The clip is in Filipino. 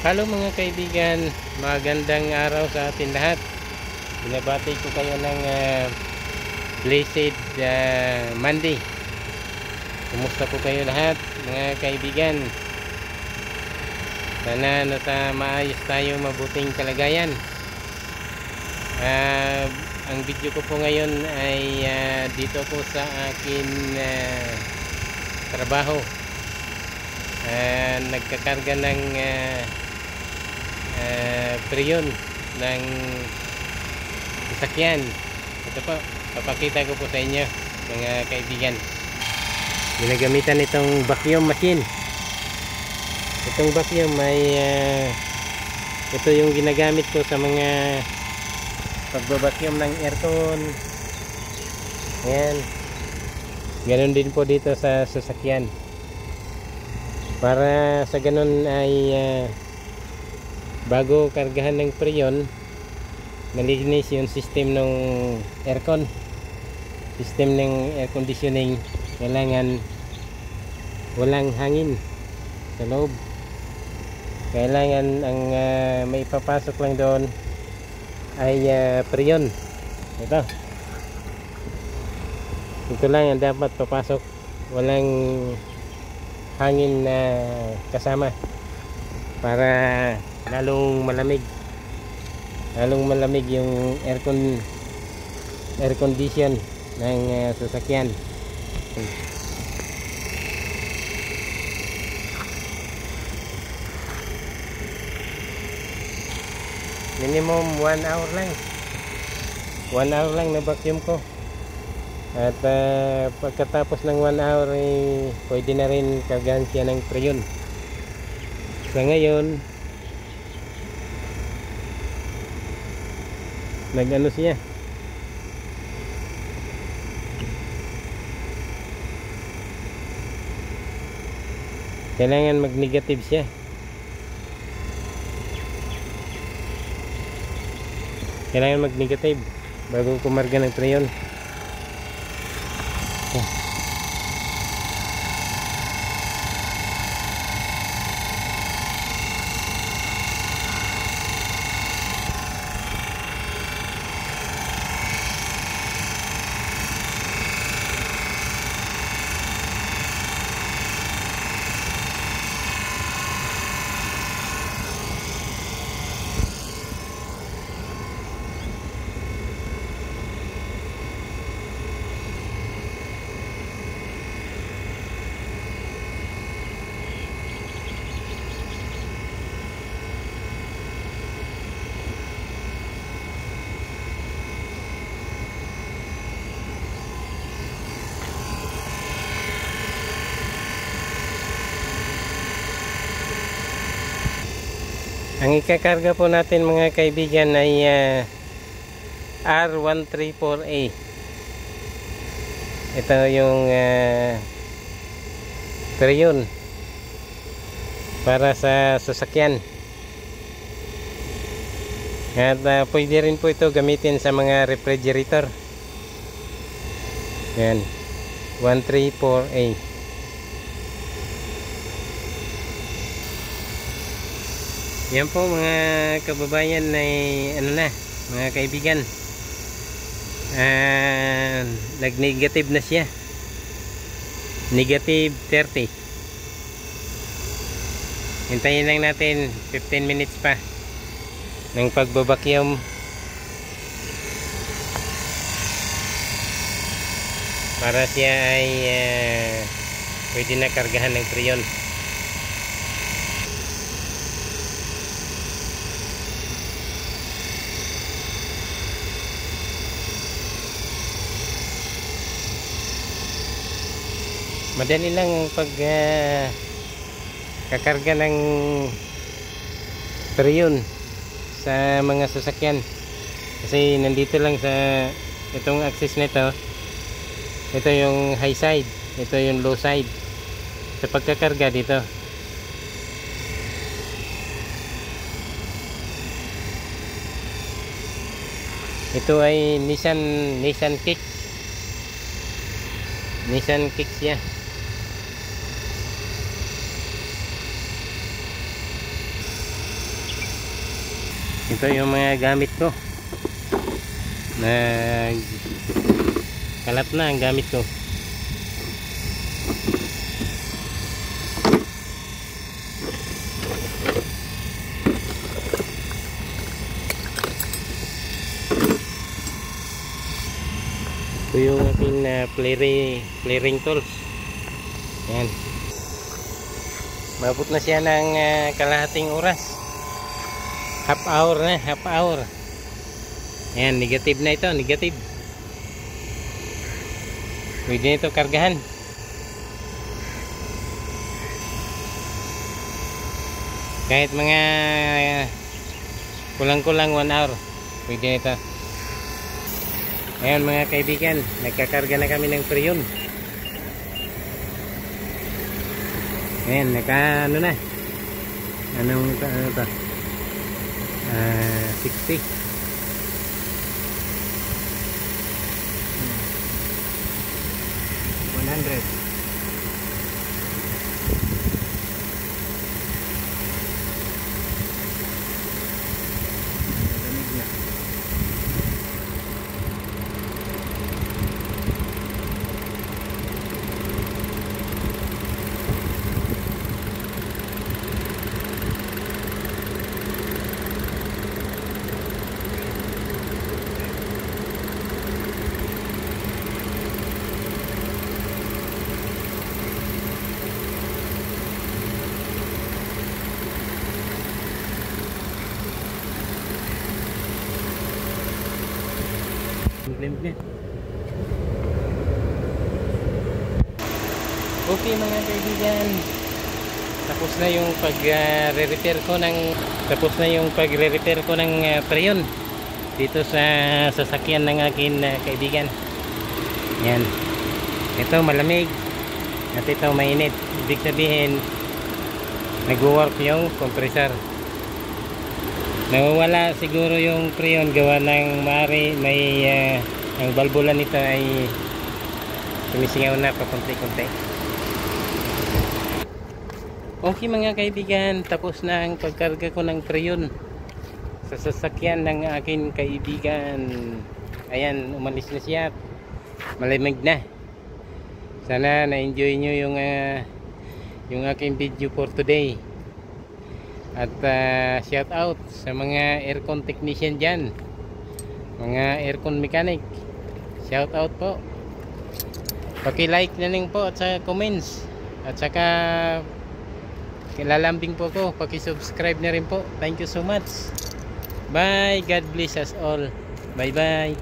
Hello mga kaibigan, magandang araw sa atin lahat. Binabati ko kayo ng blessed Monday. Kumusta po kayo lahat mga kaibigan? Sana nasa maayos tayo, mabuting kalagayan. Ang video ko po ngayon ay dito po sa akin trabaho. Nagkakarga ng preyon ng sasakyan. Ito po, papakita ko po sa inyo mga kaibigan. Ginagamitan itong vacuum machine. Itong vacuum ay ito yung ginagamit ko sa mga pagbabacuum ng aircon. Ayan. Ganon din po dito sa sasakyan. Para sa ganon ay bago kargahan ng preyon, malinis yung system ng aircon, system ng air conditioning. Kailangan walang hangin sa loob. Kailangan ang may papasok lang doon ay preyon. Ito lang ang dapat papasok, walang hangin na kasama, para lalong malamig yung air condition ng sasakyan. Minimum 1 hour lang. 1 hour lang na vacuum ko. At pagkatapos ng 1 hour pwede na rin kargahan siya ng preyon. Sa ngayon nag-ano siya, kailangan mag-negative siya. Kailangan mag-negative bago kumarga ng preyon. Ang ikakarga po natin mga kaibigan ay R134A. Ito yung preyon para sa sasakyan. At pwede rin po ito gamitin sa mga refrigerator. Yan, 134A. Yan po mga kababayan, ay mga kaibigan, nag-negative na siya, negative 30. Hintayin lang natin 15 minutes pa ng pagbabakyum para siya ay pwede na kargahan ng preyon. Madali lang pag kakarga ng preyon sa mga sasakyan, kasi nandito lang sa itong axis nito. Ito yung high side, ito yung low side sa pagkakarga dito. Ito ay Nissan Kicks siya. Ito yung mga gamit ko. Kalat na ang gamit ko. Ito yung aking flaring tools. Yan. Mabot na siya ng kalahating oras. Half hour na, half hour. Yan, negative na ito, negative. Pwede nito kargahan. Kahit mga kulang-kulang 1 hour, pwede nito. Ayan mga kaibigan, nagkakarga na kami ng Freon. Ayan, ano na. Ano to? 60. 100. Okay mga kaibigan, tapos na yung pagre-repair ko ng Freon dito sa sasakyan ng akin kaibigan. Yan, ito malamig at ito mainit, ibig sabihin nag-warp yung compressor. Nawawala siguro yung Freon gawa ng may ang balbula nito ay sumisingaw na pakunti-kunti. Okay mga kaibigan, tapos na ang pagkarga ko ng Freon sa sasakyan ng akin kaibigan. Ayan, umalis na siya, malamig na. Sana na-enjoy nyo yung aking video for today. At shout out sa mga aircon technician dyan, mga aircon mechanic, shout out po. Paki-like na lang po at sa comments, at saka kilalambing po ko, paki-subscribe na rin po. Thank you so much. Bye, God bless us all. Bye bye.